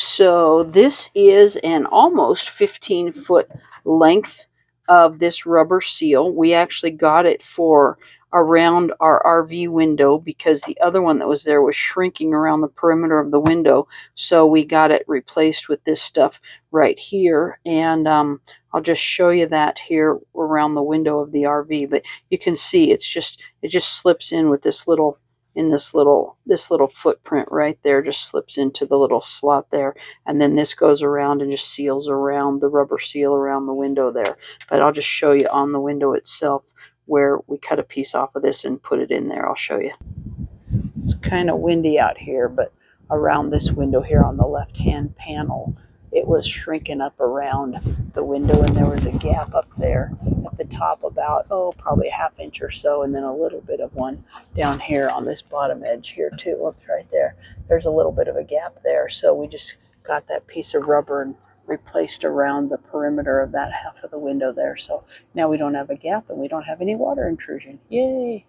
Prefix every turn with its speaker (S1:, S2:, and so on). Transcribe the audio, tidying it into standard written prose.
S1: So this is an almost 15-foot length of this rubber seal. We actually got it for around our RV window because the other one that was there was shrinking around the perimeter of the window. So we got it replaced with this stuff right here. And I'll just show you that here around the window of the RV. But you can see it just slips in with this little this little footprint right there, just slips into the little slot there, and then this goes around and just seals around the rubber seal around the window there. But I'll just show you on the window itself where we cut a piece off of this and put it in there. I'll show you. It's kind of windy out here, but around this window here on the left hand panel, it was shrinking up around the window, and there was a gap up there at the top about, probably a ½ inch or so, and then a little bit of one down here on this bottom edge here too. Look right there. There's a little bit of a gap there, so we just got that piece of rubber and replaced around the perimeter of that half of the window there. So now we don't have a gap and we don't have any water intrusion. Yay!